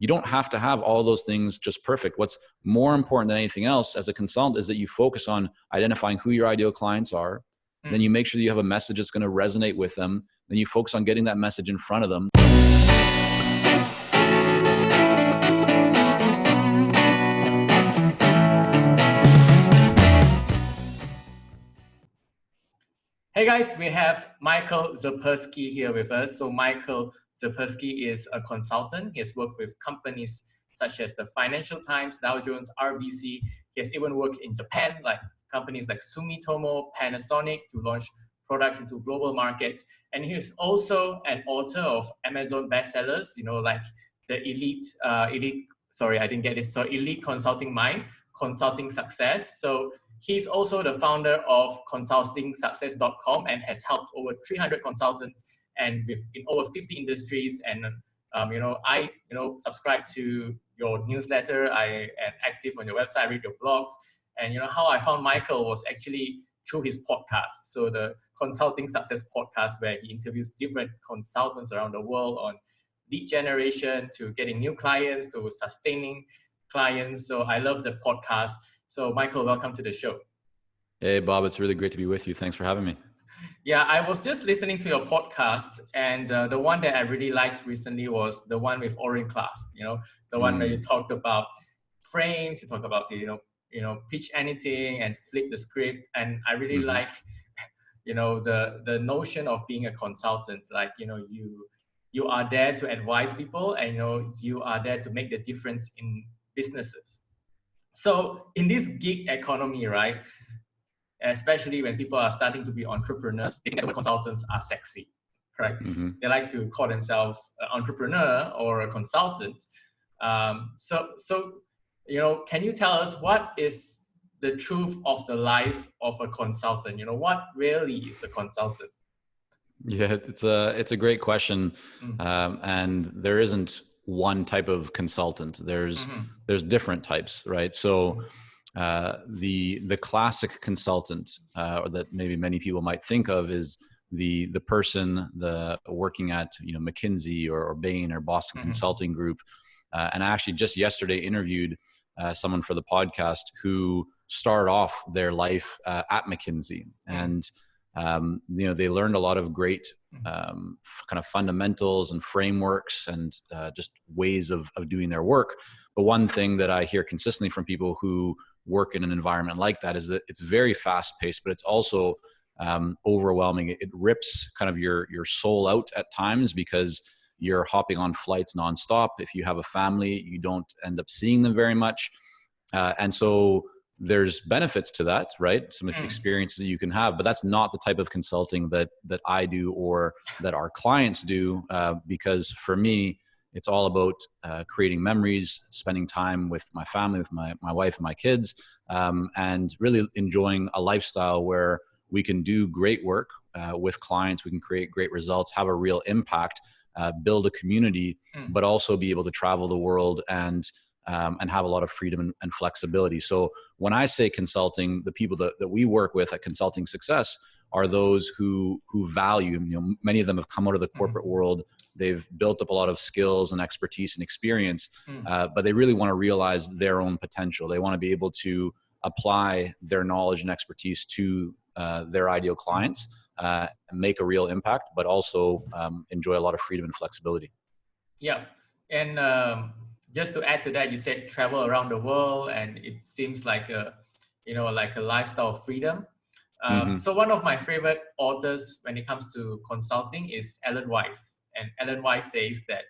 you don't have to have all those things just perfect. What's more important than anything else as a consultant is that you focus on identifying who your ideal clients are. Then you make sure that you have a message that's going to resonate with them. Then you focus on getting that message in front of them. Hey guys, we have Michael Zipursky here with us. So Michael Zipursky is a consultant. He has worked with companies such as the Financial Times, Dow Jones, RBC. He has even worked in Japan, like companies like Sumitomo, Panasonic, to launch products into global markets. And he is also an author of Amazon bestsellers, like the Elite Consulting Mind, Consulting Success. So he's also the founder of consultingsuccess.com and has helped over 300 consultants and in over 50 industries. And I subscribe to your newsletter. I am active on your website, read your blogs. And how I found Michael was actually through his podcast. So the Consulting Success podcast, where he interviews different consultants around the world on lead generation to getting new clients to sustaining clients. So I love the podcast. So Michael, welcome to the show. Hey, Bob, it's really great to be with you. Thanks for having me. Yeah, I was just listening to your podcast, and the one that I really liked recently was the one with Orin Class, the one where you talked about frames, you talk about, pitch anything and flip the script. And I really like, the notion of being a consultant, like, you are there to advise people and, you are there to make the difference in businesses. So in this gig economy, right, especially when people are starting to be entrepreneurs, they think that consultants are sexy, right? They like to call themselves an entrepreneur or a consultant. So can you tell us what is the truth of the life of a consultant? What really is a consultant? Yeah, it's a great question, and there isn't one type of consultant. There's different types, right? So the classic consultant, or that maybe many people might think of, is the person working at McKinsey or Bain or Boston Consulting Group. And I actually just yesterday interviewed someone for the podcast who started off their life at McKinsey, and they learned a lot of great kind of fundamentals and frameworks and just ways of doing their work. But one thing that I hear consistently from people who work in an environment like that is that it's very fast paced, but it's also overwhelming. It rips kind of your soul out at times because you're hopping on flights nonstop. If you have a family, you don't end up seeing them very much. And so there's benefits to that, right? Some experiences that you can have, but that's not the type of consulting that I do or that our clients do, because for me, it's all about creating memories, spending time with my family, with my wife and my kids, and really enjoying a lifestyle where we can do great work with clients, we can create great results, have a real impact, build a community, but also be able to travel the world and have a lot of freedom and flexibility. So when I say consulting, the people that we work with at Consulting Success are those who value, many of them have come out of the corporate world. They've built up a lot of skills and expertise and experience, but they really want to realize their own potential. They want to be able to apply their knowledge and expertise to their ideal clients, make a real impact, but also enjoy a lot of freedom and flexibility. Yeah. And just to add to that, you said travel around the world, and it seems like a lifestyle of freedom. So one of my favorite authors when it comes to consulting is Alan Weiss. And Alan Weiss says that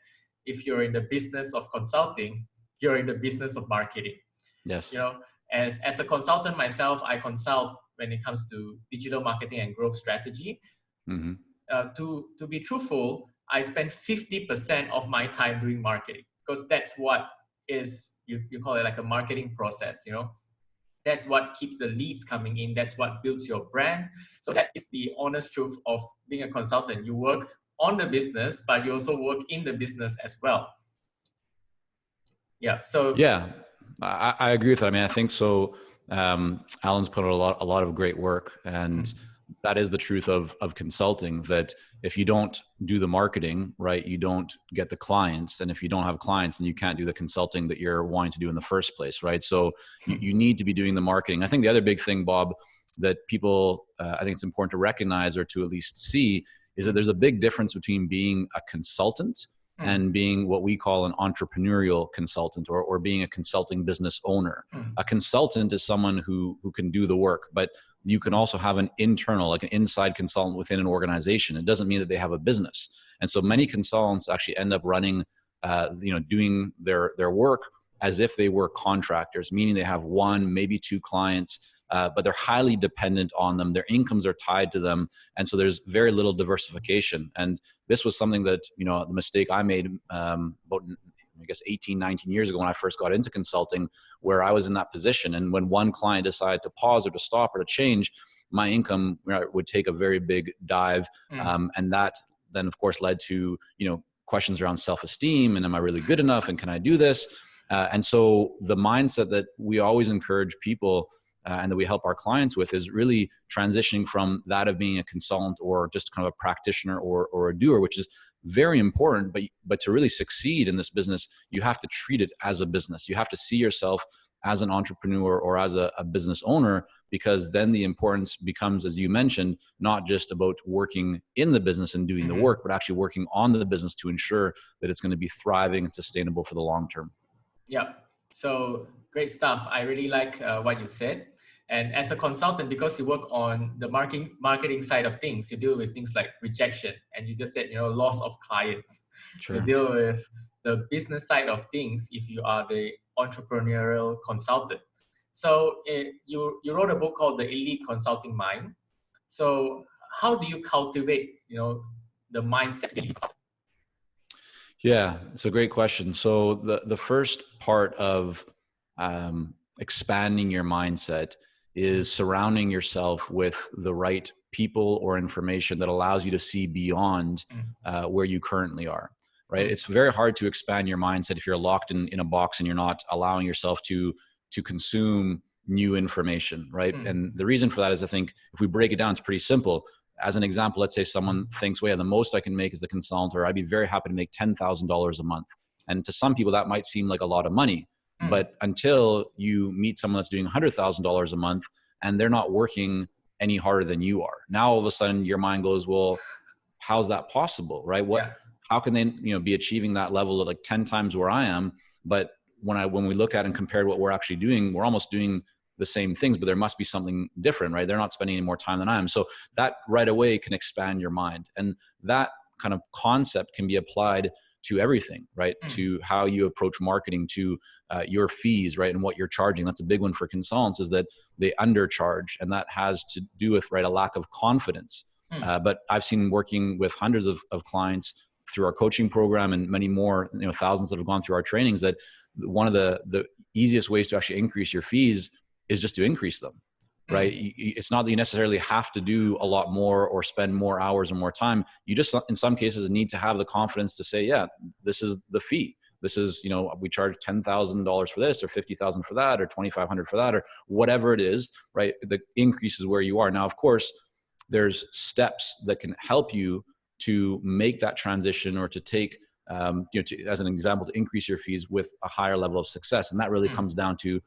if you're in the business of consulting, you're in the business of marketing. Yes. As a consultant myself, I consult when it comes to digital marketing and growth strategy. To be truthful, I spend 50% of my time doing marketing, because that's what is, you call it like a marketing process, That's what keeps the leads coming in. That's what builds your brand. So that is the honest truth of being a consultant. You work on the business, but you also work in the business as well. Yeah. So yeah, I agree with that. I mean, I think so. Alan's put out a lot of great work, and that is the truth of consulting, that if you don't do the marketing, right, you don't get the clients. And if you don't have clients, then you can't do the consulting that you're wanting to do in the first place, right? So you need to be doing the marketing. I think the other big thing, Bob, that people, I think it's important to recognize, or to at least see, is that there's a big difference between being a consultant and being what we call an entrepreneurial consultant, or being a consulting business owner. A consultant is someone who can do the work, but you can also have an internal, like an inside consultant within an organization. It doesn't mean that they have a business. And so many consultants actually end up running, doing their work as if they were contractors, meaning they have one, maybe two clients, but they're highly dependent on them. Their incomes are tied to them. And so there's very little diversification. And this was something that, the mistake I made about, I guess, 18, 19 years ago when I first got into consulting, where I was in that position. And when one client decided to pause or to stop or to change, my income would take a very big dive. And that then, of course, led to, questions around self-esteem. And am I really good enough? And can I do this? And so the mindset that we always encourage people and that we help our clients with is really transitioning from that of being a consultant or just kind of a practitioner or a doer, which is very important. But to really succeed in this business, you have to treat it as a business. You have to see yourself as an entrepreneur or as a business owner, because then the importance becomes, as you mentioned, not just about working in the business and doing the work, but actually working on the business to ensure that it's going to be thriving and sustainable for the long term. Yeah. So great stuff. I really like what you said. And as a consultant, because you work on the marketing side of things, you deal with things like rejection, and you just said, loss of clients. Sure. You deal with the business side of things if you are the entrepreneurial consultant. So you wrote a book called The Elite Consulting Mind. So how do you cultivate, the mindset? Yeah, it's a great question. So the first part of expanding your mindset is surrounding yourself with the right people or information that allows you to see beyond where you currently are, right? It's very hard to expand your mindset if you're locked in a box and you're not allowing yourself to consume new information, right? And the reason for that is, I think if we break it down, it's pretty simple. As an example, let's say someone thinks, well, yeah, the most I can make as a consultant, or I'd be very happy to make $10,000 a month. And to some people that might seem like a lot of money. But until you meet someone that's doing $100,000 a month and they're not working any harder than you are, now all of a sudden your mind goes, well, how's that possible, right? How can they, be achieving that level of like 10 times where I am? But when we look at and compare what we're actually doing, we're almost doing the same things, but there must be something different, right? They're not spending any more time than I am. So that right away can expand your mind. And that kind of concept can be applied to everything, right? To how you approach marketing, to your fees, right? And what you're charging. That's a big one for consultants, is that they undercharge. And that has to do with, right, a lack of confidence. But I've seen, working with hundreds of clients through our coaching program and many more, thousands that have gone through our trainings, that one of the easiest ways to actually increase your fees is just to increase them. Right? It's not that you necessarily have to do a lot more or spend more hours or more time. You just, in some cases, need to have the confidence to say, yeah, this is the fee. This is, we charge $10,000 for this, or $50,000 for that, or $2,500 for that, or whatever it is, right? The increase is where you are. Now, of course, there's steps that can help you to make that transition, or to take, as an example, to increase your fees with a higher level of success. And that really comes down to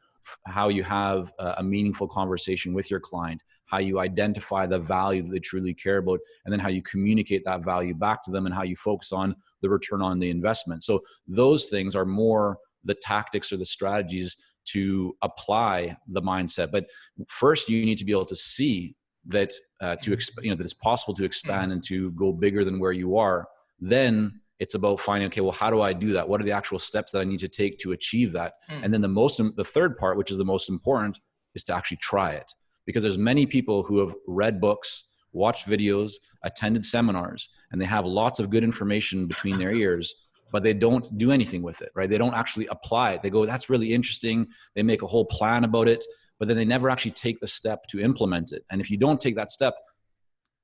how you have a meaningful conversation with your client, how you identify the value that they truly care about, and then how you communicate that value back to them, and how you focus on the return on the investment. So those things are more the tactics or the strategies to apply the mindset. But first, you need to be able to see that that it's possible to expand and to go bigger than where you are. Then it's about finding, okay, well, how do I do that? What are the actual steps that I need to take to achieve that? And then the third part, which is the most important, is to actually try it. Because there's many people who have read books, watched videos, attended seminars, and they have lots of good information between their ears, but they don't do anything with it, right? They don't actually apply it. They go, that's really interesting. They make a whole plan about it, but then they never actually take the step to implement it. And if you don't take that step,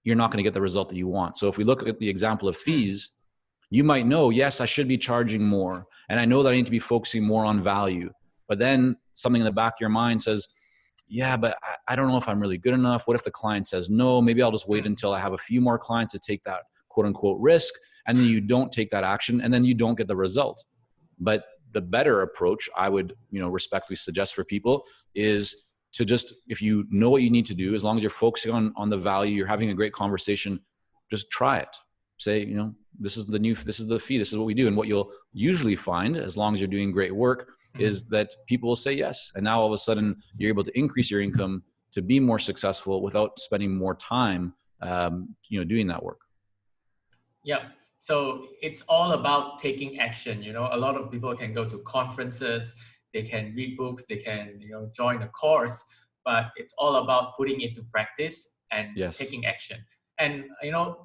you're not going to get the result that you want. So if we look at the example of fees, you might know, yes, I should be charging more. And I know that I need to be focusing more on value. But then something in the back of your mind says, yeah, but I don't know if I'm really good enough. What if the client says no? Maybe I'll just wait until I have a few more clients to take that quote unquote risk. And then you don't take that action and then you don't get the result. But the better approach I would, respectfully suggest for people is to just, if you know what you need to do, as long as you're focusing on the value, you're having a great conversation, just try it. Say, this is the fee, this is what we do. And what you'll usually find, as long as you're doing great work, is that people will say yes. And now all of a sudden you're able to increase your income to be more successful without spending more time, doing that work. Yeah. So it's all about taking action. A lot of people can go to conferences, they can read books, they can, join a course, but it's all about putting it to practice and taking action. And,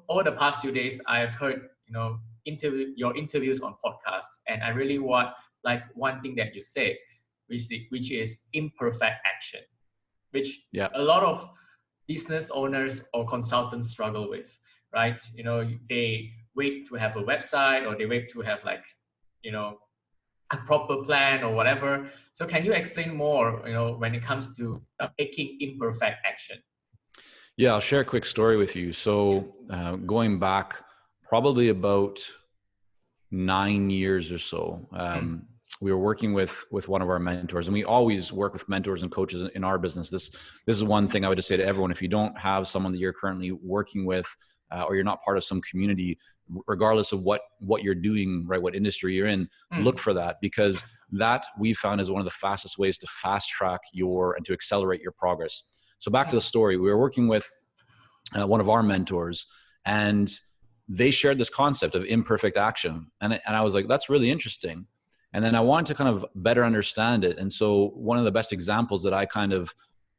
over the past few days, I've heard, your interviews on podcasts, and I really like one thing that you say, which is imperfect action, which a lot of business owners or consultants struggle with, right? They wait to have a website, or they wait to have a proper plan or whatever. So can you explain more, when it comes to taking imperfect action? Yeah, I'll share a quick story with you. So going back probably about 9 years or so, we were working with one of our mentors, and we always work with mentors and coaches in our business. This is one thing I would just say to everyone: if you don't have someone that you're currently working with, or you're not part of some community, regardless of what you're doing, right, what industry you're in, look for that, because that we found is one of the fastest ways to fast track and to accelerate your progress. So back to the story, we were working with one of our mentors, and they shared this concept of imperfect action. And I was like, that's really interesting. And then I wanted to kind of better understand it. And so one of the best examples that I kind of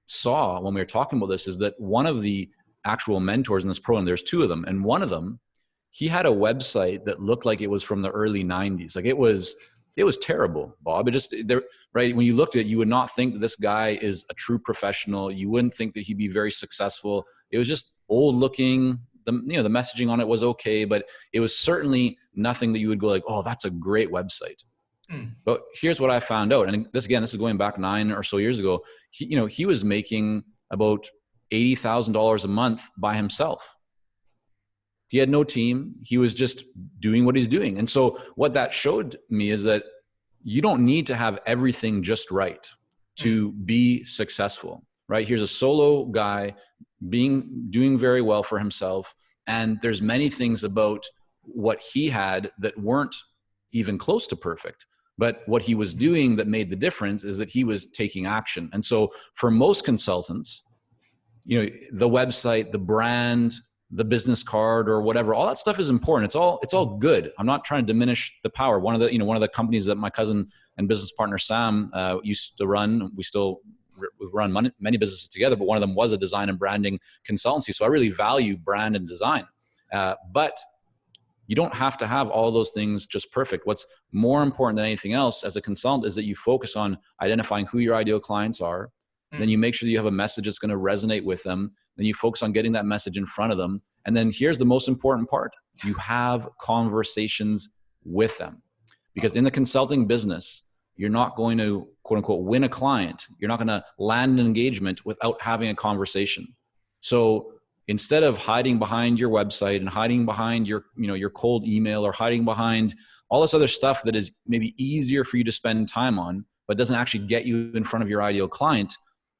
saw when we were talking about this is that one of the actual mentors in this program, there's two of them. And one of them, he had a website that looked like it was from the early 90s. Like it was terrible, Bob. Right. When you looked at it, you would not think that this guy is a true professional. You wouldn't think that he'd be very successful. It was just old looking. The messaging on it was okay, but it was certainly nothing that you would go like, oh, that's a great website. But here's what I found out. And this is going back 9 or so years ago. He was making about $80,000 a month by himself. He had no team. He was just doing what he's doing. And so what that showed me is that you don't need to have everything just right to be successful, right? Here's a solo guy doing very well for himself. And there's many things about what he had that weren't even close to perfect. But what he was doing that made the difference is that he was taking action. And so for most consultants, the website, the brand, the business card, or whatever, all that stuff is important. It's all good. I'm not trying to diminish the power. One of the companies that my cousin and business partner Sam used to run, we've run many businesses together, but one of them was a design and branding consultancy. So I really value brand and design. But you don't have to have all those things just perfect. What's more important than anything else as a consultant is that you focus on identifying who your ideal clients are. Then you make sure that you have a message that's going to resonate with them. Then you focus on getting that message in front of them. And then here's the most important part. You have conversations with them. Because in the consulting business, you're not going to, quote unquote, win a client. You're not going to land an engagement without having a conversation. So instead of hiding behind your website and hiding behind your cold email, or hiding behind all this other stuff that is maybe easier for you to spend time on, but doesn't actually get you in front of your ideal client,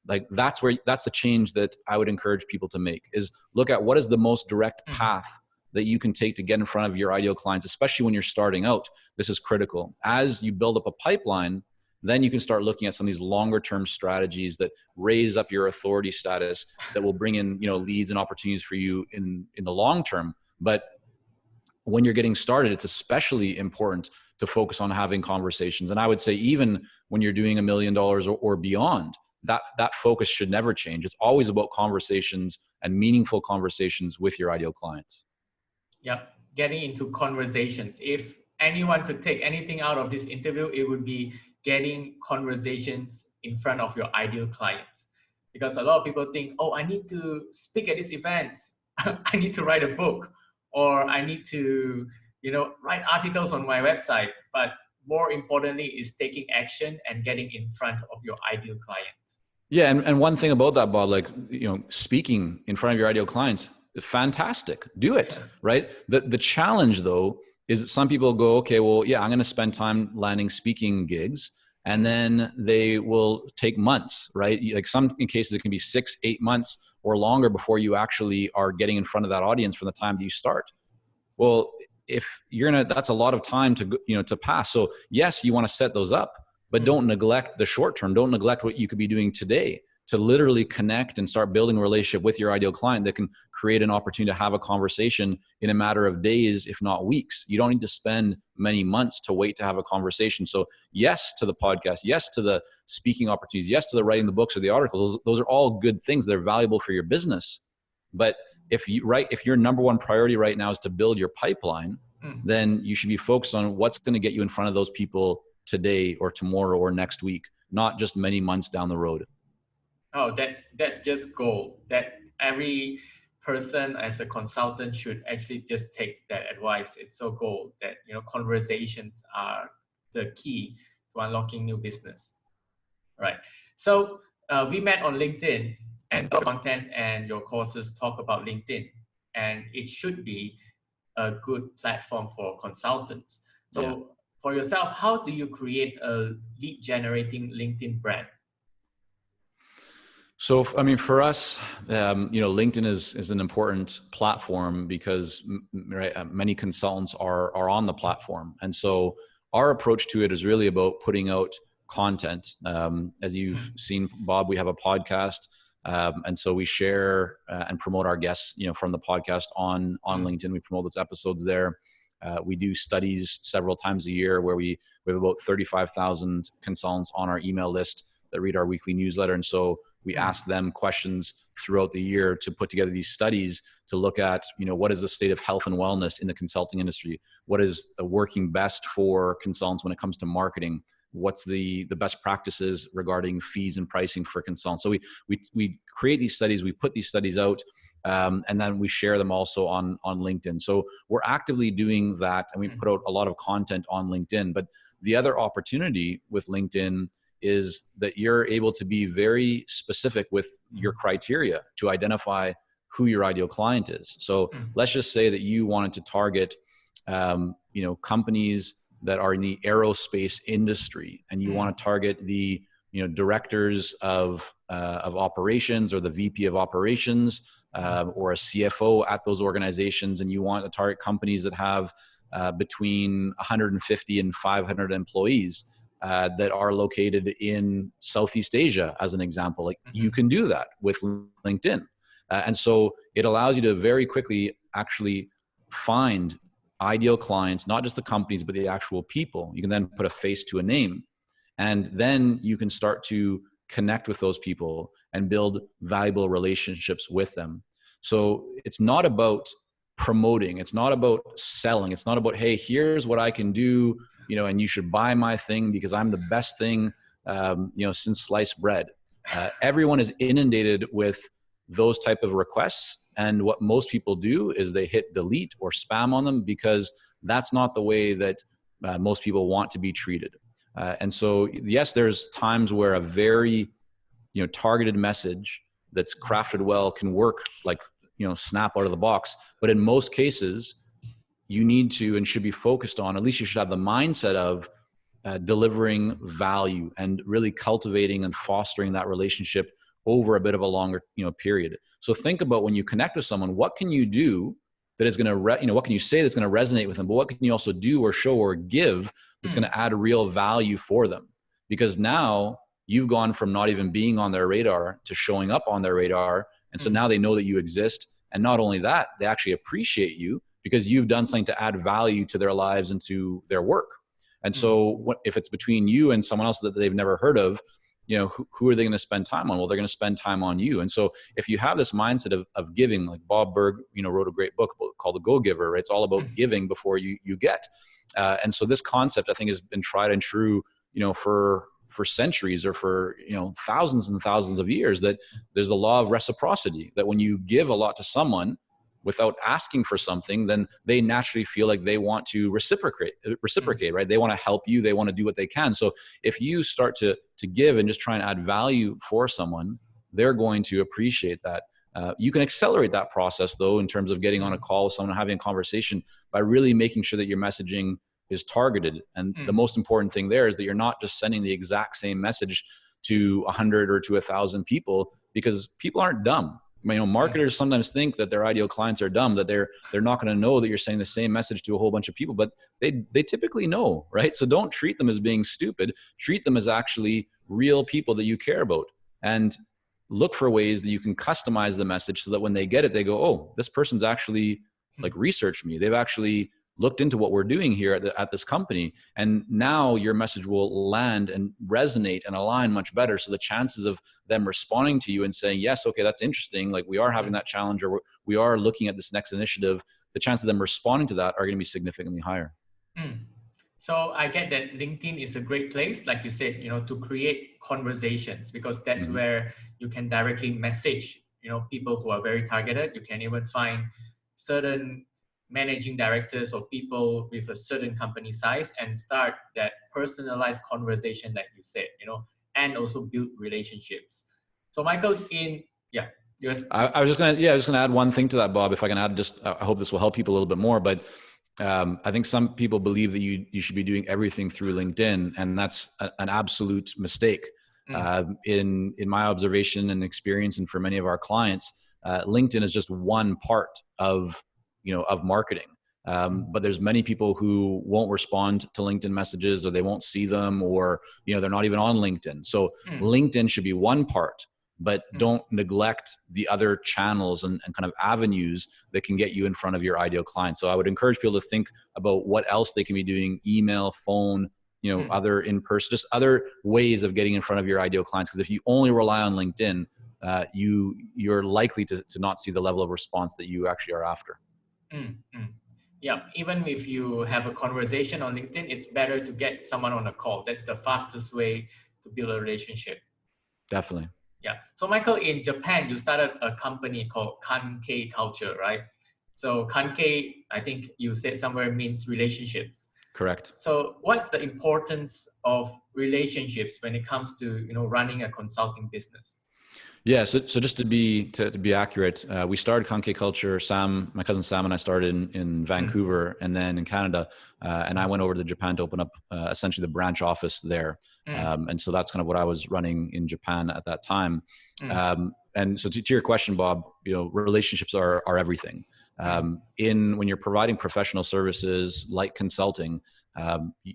like that's the change that I would encourage people to make, is look at what is the most direct path that you can take to get in front of your ideal clients, especially when you're starting out. This is critical. As you build up a pipeline, then you can start looking at some of these longer term strategies that raise up your authority status, that will bring in, leads and opportunities for you in the long term. But when you're getting started, it's especially important to focus on having conversations. And I would say even when you're doing $1 million or beyond, that focus should never change. It's always about conversations and meaningful conversations with your ideal clients. Yeah, getting into conversations. If anyone could take anything out of this interview, it would be getting conversations in front of your ideal clients. Because a lot of people think, oh, I need to speak at this event. I need to write a book, or I need to, write articles on my website. But more importantly is taking action and getting in front of your ideal client. Yeah. And one thing about that, Bob, like, speaking in front of your ideal clients, fantastic. Do it. Right. The challenge though, is that some people go, okay, well, yeah, I'm going to spend time landing speaking gigs, and then they will take months, right? Like some cases, it can be 6, 8 months or longer before you actually are getting in front of that audience from the time that you start. Well, if that's a lot of time to pass. So yes, you want to set those up, but don't neglect the short term. Don't neglect what you could be doing today to literally connect and start building a relationship with your ideal client that can create an opportunity to have a conversation in a matter of days, if not weeks. You don't need to spend many months to wait to have a conversation. So yes to the podcast, yes to the speaking opportunities, yes to the writing the books or the articles. Those are all good things that are valuable for your business. But if your number one priority right now is to build your pipeline, then you should be focused on what's going to get you in front of those people today or tomorrow or next week, not just many months down the road. Oh, that's just gold. That every person as a consultant should actually just take that advice. It's so gold that, conversations are the key to unlocking new business. Right. So we met on LinkedIn, and your content and your courses talk about LinkedIn, and it should be a good platform for consultants. So for yourself, how do you create a lead generating LinkedIn brand? So, I mean, for us, LinkedIn is an important platform because many consultants are on the platform. And so our approach to it is really about putting out content. As you've seen, Bob, we have a podcast. And so we share and promote our guests, from the podcast on LinkedIn. We promote those episodes there. We do studies several times a year where we have about 35,000 consultants on our email list that read our weekly newsletter. And so we ask them questions throughout the year to put together these studies to look at, what is the state of health and wellness in the consulting industry? What is working best for consultants when it comes to marketing? What's the best practices regarding fees and pricing for consultants? So we create these studies, we put these studies out, and then we share them also on LinkedIn. So we're actively doing that, and we put out a lot of content on LinkedIn. But the other opportunity with LinkedIn is that you're able to be very specific with your criteria to identify who your ideal client is. So let's just say that you wanted to target, companies that are in the aerospace industry, and you want to target the, directors of operations or the VP of operations or a CFO at those organizations, and you want to target companies that have between 150 and 500 employees. That are located in Southeast Asia, as an example. Like you can do that with LinkedIn. And so it allows you to very quickly actually find ideal clients, not just the companies, but the actual people. You can then put a face to a name, and then you can start to connect with those people and build valuable relationships with them. So it's not about promoting. It's not about selling. It's not about, hey, here's what I can do, and you should buy my thing because I'm the best thing, since sliced bread. Everyone is inundated with those type of requests. And what most people do is they hit delete or spam on them because that's not the way that most people want to be treated. And so, yes, there's times where a very, targeted message that's crafted well can work like, snap out of the box. But in most cases, you need to and should be focused on, at least you should have the mindset of delivering value and really cultivating and fostering that relationship over a bit of a longer, period. So think about when you connect with someone, what can you do that is going to, what can you say that's going to resonate with them, but what can you also do or show or give that's going to add real value for them? Because now you've gone from not even being on their radar to showing up on their radar. And so now they know that you exist. And not only that, they actually appreciate you because you've done something to add value to their lives and to their work. And so if it's between you and someone else that they've never heard of, who are they going to spend time on? Well, they're going to spend time on you. And so if you have this mindset of giving, like Bob Berg, wrote a great book called The Go-Giver, right? It's all about giving before you get. And so this concept, I think, has been tried and true, for centuries or for, thousands and thousands of years, that there's the law of reciprocity, that when you give a lot to someone, without asking for something, then they naturally feel like they want to reciprocate, right? They want to help you. They want to do what they can. So if you start to give and just try and add value for someone, they're going to appreciate that. You can accelerate that process, though, in terms of getting on a call with someone, having a conversation, by really making sure that your messaging is targeted. And the most important thing there is that you're not just sending the exact same message to 100 or to 1,000 people, because people aren't dumb. Marketers sometimes think that their ideal clients are dumb, that they're not going to know that you're sending the same message to a whole bunch of people, but they typically know, right? So don't treat them as being stupid. Treat them as actually real people that you care about, and look for ways that you can customize the message so that when they get it, they go, oh, this person's actually like researched me. They've actually looked into what we're doing here at this company. And now your message will land and resonate and align much better. So the chances of them responding to you and saying, yes, okay, that's interesting, like we are having that challenge, or we are looking at this next initiative, the chances of them responding to that are going to be significantly higher. So I get that LinkedIn is a great place, like you said, to create conversations, because that's where you can directly message, people who are very targeted. You can even find certain managing directors or people with a certain company size and start that personalized conversation, like you said, and also build relationships. So Michael, I was just gonna add one thing to that, Bob, if I can add. I hope this will help people a little bit more, but I think some people believe that you should be doing everything through LinkedIn, and that's an absolute mistake. In my observation and experience, and for many of our clients, LinkedIn is just one part of marketing. But there's many people who won't respond to LinkedIn messages, or they won't see them, or they're not even on LinkedIn. So LinkedIn should be one part, but don't neglect the other channels and kind of avenues that can get you in front of your ideal client. So I would encourage people to think about what else they can be doing: email, phone, other in-person, just other ways of getting in front of your ideal clients. Because if you only rely on LinkedIn, you're likely to not see the level of response that you actually are after. Yeah, even if you have a conversation on LinkedIn, it's better to get someone on a call. That's the fastest way to build a relationship. Definitely. Yeah. So Michael, in Japan, you started a company called Kankei Culture, right? So Kankei, I think you said somewhere, means relationships. Correct. So what's the importance of relationships when it comes to running a consulting business? Yeah, so just to be accurate, we started Kankei Culture. My cousin Sam and I started in Vancouver, and then in Canada, and I went over to Japan to open up essentially the branch office there. And so that's kind of what I was running in Japan at that time. And so to your question, Bob, relationships are everything. When you're providing professional services like consulting,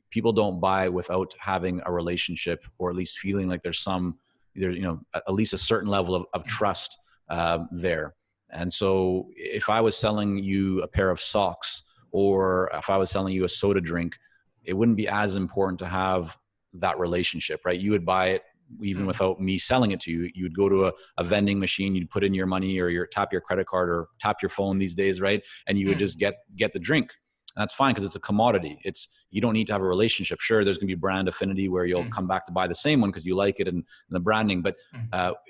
people don't buy without having a relationship, or at least feeling like there's at least a certain level of trust there. And so if I was selling you a pair of socks, or if I was selling you a soda drink, it wouldn't be as important to have that relationship, right? You would buy it even without me selling it to you. You would go to a vending machine, you'd put in your money, or tap your credit card, or tap your phone these days, right? And you would just get the drink. And that's fine, because it's a commodity. You don't need to have a relationship. Sure, there's going to be brand affinity where you'll come back to buy the same one because you like it and the branding. But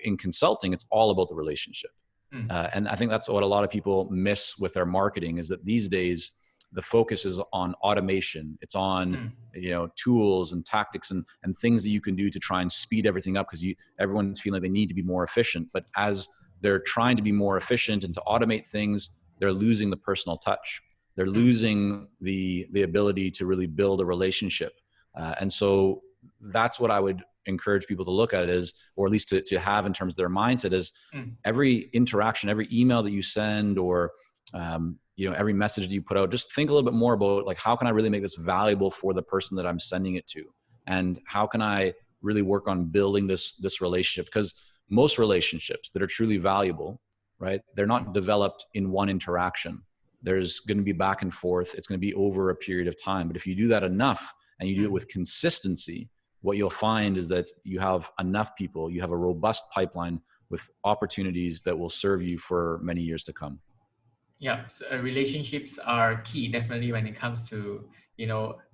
in consulting, it's all about the relationship. And I think that's what a lot of people miss with their marketing, is that these days the focus is on automation. It's on tools and tactics and things that you can do to try and speed everything up, because everyone's feeling like they need to be more efficient. But as they're trying to be more efficient and to automate things, they're losing the personal touch. They're losing the ability to really build a relationship. And so that's what I would encourage people to look at it as, or at least to have in terms of their mindset, is every interaction, every email that you send, or every message that you put out, just think a little bit more about, like, how can I really make this valuable for the person that I'm sending it to? And how can I really work on building this relationship? Because most relationships that are truly valuable, right, they're not developed in one interaction. There's going to be back and forth. It's going to be over a period of time. But if you do that enough, and you do it with consistency, what you'll find is that you have enough people, you have a robust pipeline with opportunities that will serve you for many years to come. Yeah, so relationships are key, definitely, when it comes to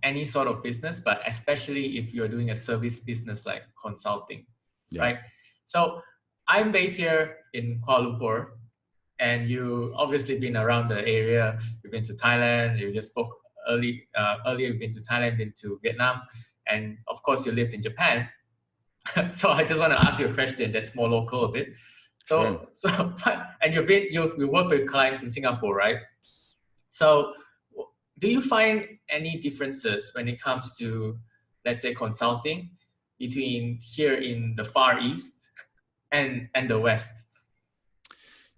any sort of business, but especially if you're doing a service business like consulting, right? So I'm based here in Kuala Lumpur, and you obviously been around the area. You've been to Thailand. You just spoke earlier. You've been to Thailand, been to Vietnam, and of course you lived in Japan. So I just want to ask you a question that's more local a bit. So and you work with clients in Singapore, right? So do you find any differences when it comes to, let's say, consulting between here in the Far East and the West?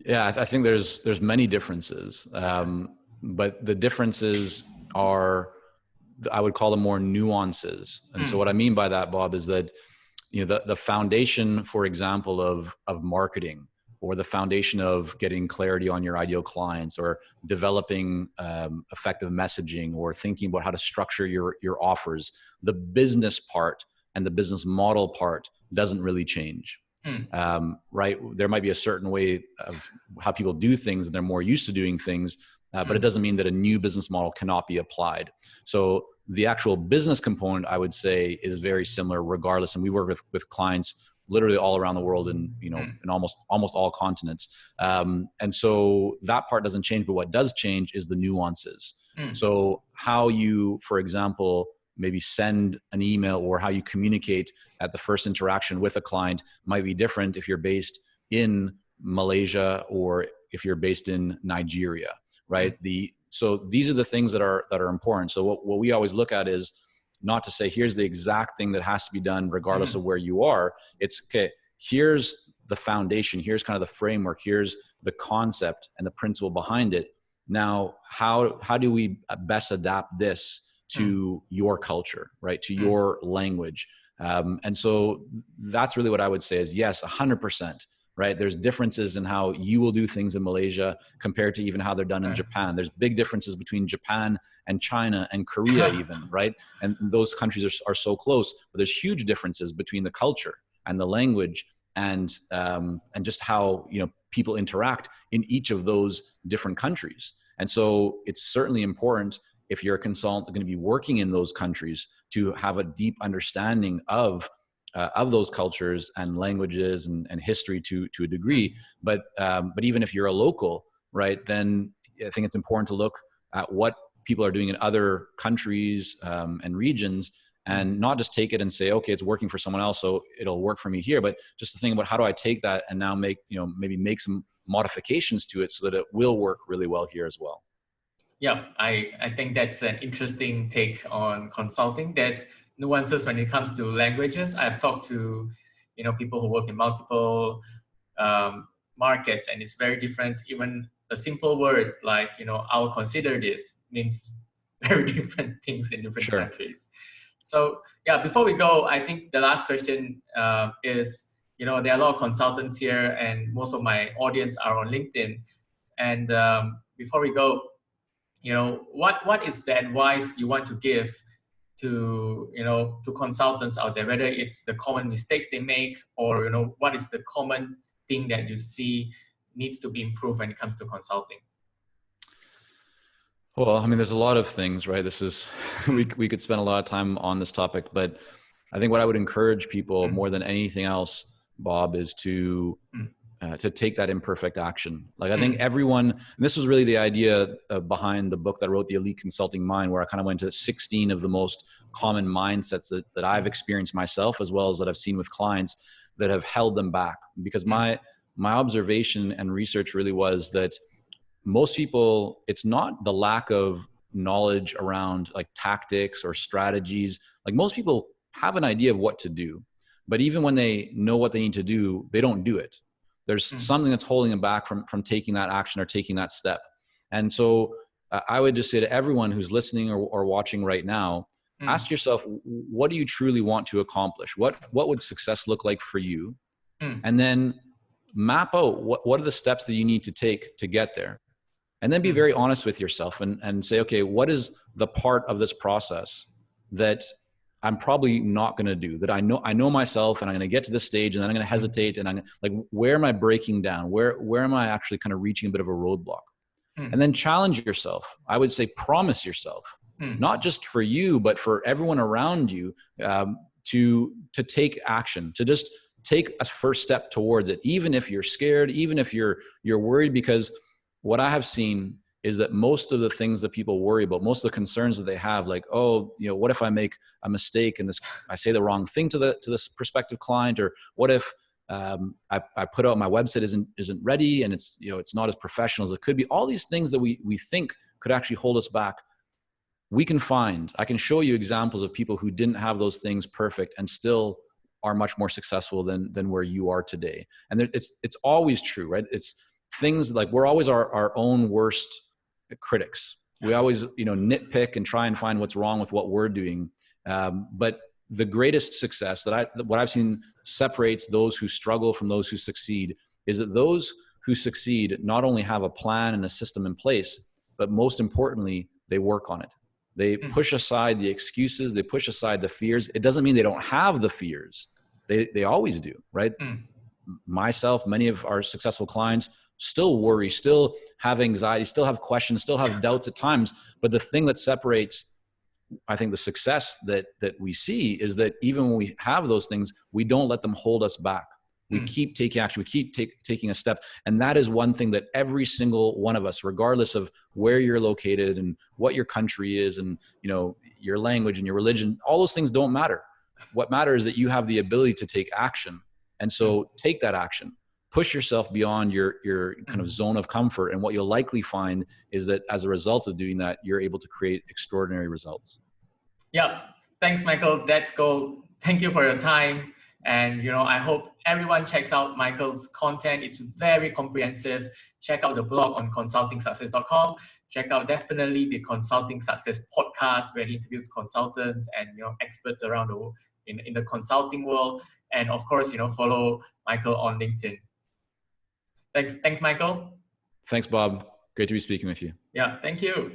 Yeah, I think there's many differences, but the differences are, I would call them more nuances. And so what I mean by that, Bob, is that the foundation, for example, of marketing, or the foundation of getting clarity on your ideal clients, or developing effective messaging, or thinking about how to structure your offers, the business part and the business model part doesn't really change. Right? There might be a certain way of how people do things, and they're more used to doing things, but it doesn't mean that a new business model cannot be applied. So the actual business component, I would say, is very similar regardless. And we work with clients literally all around the world, in almost all continents. And so that part doesn't change, but what does change is the nuances. So how you, for example, maybe send an email, or how you communicate at the first interaction with a client might be different if you're based in Malaysia or if you're based in Nigeria, right? So these are the things that are important. So what we always look at is not to say, here's the exact thing that has to be done regardless of where you are. It's, okay, here's the foundation, here's kind of the framework, here's the concept and the principle behind it. Now, how do we best adapt this to your culture, right? To your language. And so that's really what I would say is, yes, 100%, right? There's differences in how you will do things in Malaysia compared to even how they're done in Japan. There's big differences between Japan and China and Korea even, right? And those countries are so close, but there's huge differences between the culture and the language and just how, people interact in each of those different countries. And so it's certainly important, if you're a consultant going to be working in those countries, to have a deep understanding of those cultures and languages and history to a degree. But even if you're a local, right, then I think it's important to look at what people are doing in other countries and regions, and not just take it and say, okay, it's working for someone else, so it'll work for me here. But just to think about, how do I take that and now maybe make some modifications to it so that it will work really well here as well. Yeah, I think that's an interesting take on consulting. There's nuances when it comes to languages. I've talked to, people who work in multiple markets, and it's very different. Even a simple word like, I'll consider this means very different things in different countries. So yeah, before we go, I think the last question is, there are a lot of consultants here, and most of my audience are on LinkedIn. And before we go, what is the advice you want to give to consultants out there, whether it's the common mistakes they make, or what is the common thing that you see needs to be improved when it comes to consulting? Well, I mean, there's a lot of things, right? This is we could spend a lot of time on this topic, but I think what I would encourage people more than anything else, Bob, is to take that imperfect action. Like, I think everyone, and this was really the idea behind the book that I wrote, The Elite Consulting Mind, where I kind of went to 16 of the most common mindsets that I've experienced myself, as well as that I've seen with clients that have held them back. Because my observation and research really was that most people, it's not the lack of knowledge around like tactics or strategies. Like, most people have an idea of what to do, but even when they know what they need to do, they don't do it. There's something that's holding them back from taking that action or taking that step. And so I would just say to everyone who's listening or watching right now, ask yourself, what do you truly want to accomplish? What would success look like for you? And then map out what are the steps that you need to take to get there. And then be very honest with yourself and say, okay, what is the part of this process that I'm probably not going to do, that I know myself, and I'm going to get to this stage and then I'm going to hesitate, and I'm like, where am I breaking down? Where am I actually kind of reaching a bit of a roadblock? And then challenge yourself. I would say promise yourself, not just for you, but for everyone around you, to take action, to just take a first step towards it, even if you're scared, even if you're worried, because what I have seen is that most of the things that people worry about, most of the concerns that they have, like, oh, what if I make a mistake and I say the wrong thing to this prospective client, or what if I put out my website isn't ready and it's not as professional as it could be. All these things that we think could actually hold us back. I can show you examples of people who didn't have those things perfect and still are much more successful than where you are today. And it's always true, right? It's things like we're always our own worst critics. We always, nitpick and try and find what's wrong with what we're doing. But the greatest success what I've seen separates those who struggle from those who succeed is that those who succeed not only have a plan and a system in place, but most importantly, they work on it. They push aside the excuses. They push aside the fears. It doesn't mean they don't have the fears. They always do, right? Myself, many of our successful clients still worry, still have anxiety, still have questions, still have doubts at times. But the thing that separates, I think, the success that we see is that even when we have those things, we don't let them hold us back. We keep taking action. We keep taking a step. And that is one thing that every single one of us, regardless of where you're located and what your country is and, your language and your religion, all those things don't matter. What matters is that you have the ability to take action. And so take that action. Push yourself beyond your kind of zone of comfort. And what you'll likely find is that as a result of doing that, you're able to create extraordinary results. Yeah. Thanks, Michael. That's gold. Thank you for your time. And, I hope everyone checks out Michael's content. It's very comprehensive. Check out the blog on consultingsuccess.com. Check out definitely the Consulting Success podcast, where he interviews consultants and, experts around the world in the consulting world. And of course, follow Michael on LinkedIn. Thanks, Michael. Thanks, Bob. Great to be speaking with you. Yeah, thank you.